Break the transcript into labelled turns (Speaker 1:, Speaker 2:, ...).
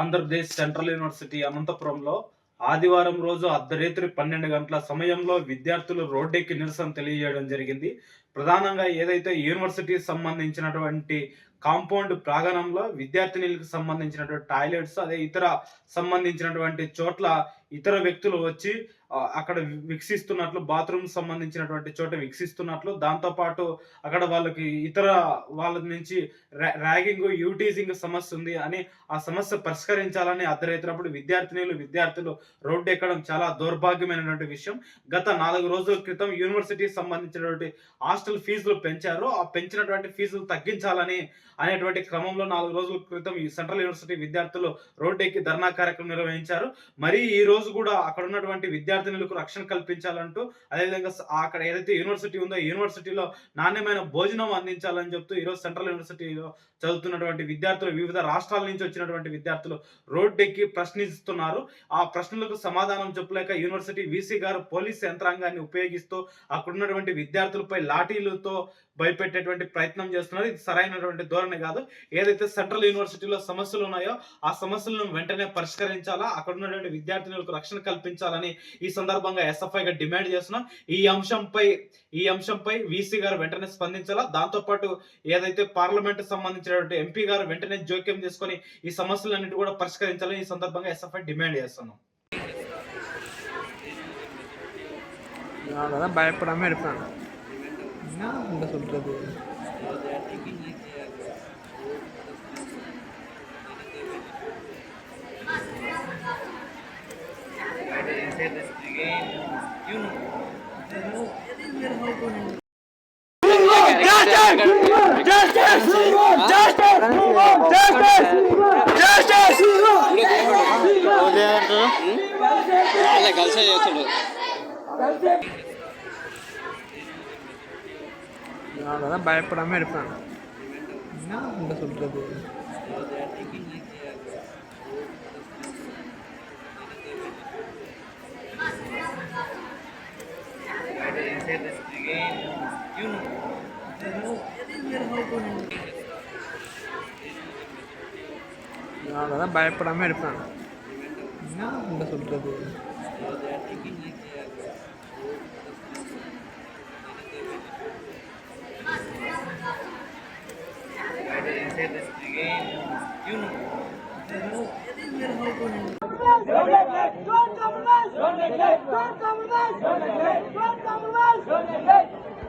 Speaker 1: Andhra Pradesh central university అనంతపురంలో ఆదివారం రోజు అర్ధరాత్రి 12 గంటల సమయంలో విద్యార్థులు రోడ్డెక్కి నిరసన తెలియజేయడం జరిగింది. ప్రధానంగా ఏదైతే యూనివర్సిటీకి సంబంధించినటువంటి కాంపౌండ్ ప్రాంగణంలో విద్యార్థినులకు సంబంధించినటువంటి టాయిలెట్స్, అదే ఇతర సంబంధించినటువంటి చోట్ల ఇతర వ్యక్తులు వచ్చి అక్కడ వీక్షిస్తున్నట్లు, బాత్రూమ్ సంబంధించినటువంటి చోట వీక్షిస్తున్నట్లు, దాంతోపాటు అక్కడ వాళ్ళకి ఇతర వాళ్ళ నుంచి ర్యాగింగ్, యూటీజింగ్ సమస్య ఉంది అని, ఆ సమస్య పరిష్కరించాలని అర్ధరాత్రి విద్యార్థులు రోడ్డు ఎక్కడం చాలా దౌర్భాగ్యమైనటువంటి విషయం. గత 4 రోజుల క్రితం యూనివర్సిటీకి సంబంధించినటువంటి హాస్టల్ ఫీజులు పెంచారు. ఆ పెంచినటువంటి ఫీజులు తగ్గించాలని అనేటువంటి క్రమంలో 4 రోజుల క్రితం ఈ సెంట్రల్ యూనివర్సిటీ విద్యార్థులు రోడ్డు ఎక్కి ధర్నా కార్యక్రమం నిర్వహించారు. మరి ఈ రోజు కూడా అక్కడ ఉన్నటువంటి విద్యార్థినులకు రక్షణ కల్పించాలంటూ, అదేవిధంగా అక్కడ ఏదైతే యూనివర్సిటీ ఉందో యూనివర్సిటీలో నాణ్యమైన భోజనం అందించాలని చెప్తూ ఈరోజు సెంట్రల్ యూనివర్సిటీలో చదువుతున్నటువంటి విద్యార్థులు, వివిధ రాష్ట్రాల నుంచి వచ్చినటువంటి విద్యార్థులు రోడ్డెక్కి ప్రశ్నిస్తున్నారు. ఆ ప్రశ్నలకు సమాధానం చెప్పలేక యూనివర్సిటీ వీసీ గారు పోలీసు యంత్రాంగాన్ని ఉపయోగిస్తూ అక్కడ ఉన్నటువంటి విద్యార్థులపై లాఠీలతో భయపెట్టేటువంటి ప్రయత్నం చేస్తున్నారు. ఇది సరైనటువంటి ధోరణి కాదు. ఏదైతే సెంట్రల్ యూనివర్సిటీలో సమస్యలు ఉన్నాయో ఆ సమస్యలను వెంటనే పరిష్కరించాలా, అక్కడ ఉన్నటువంటి విద్యార్థినులకు రక్షణ కల్పించాలని ఈ సందర్భంగా ఎస్ఎఫ్ఐగా డిమాండ్ చేస్తున్నాం. ఈ అంశంపై వీసీ గారు వెంటనే స్పందించాలా. దాంతోపాటు ఏదైతే పార్లమెంట్ సంబంధించినటువంటి ఎంపీ గారు వెంటనే జోక్యం చేసుకొని ఈ సమస్యలన్నిటి కూడా పరిష్కరించాలని ఈ సందర్భంగా ఎస్ఎఫ్ఐ డిమాండ్ చేస్తున్నాం.
Speaker 2: பயப்படாம இருப்பாங்க. என்ன சொல்றது, కలిసే చేస్తాడు. அதெல்லாம் பயப்படாம இருப்பாங்க. என்ன சொல்றது, அதெல்லாம் பயப்படாம இருப்பாங்க. என்ன சொல்றது,
Speaker 3: Don't compromise!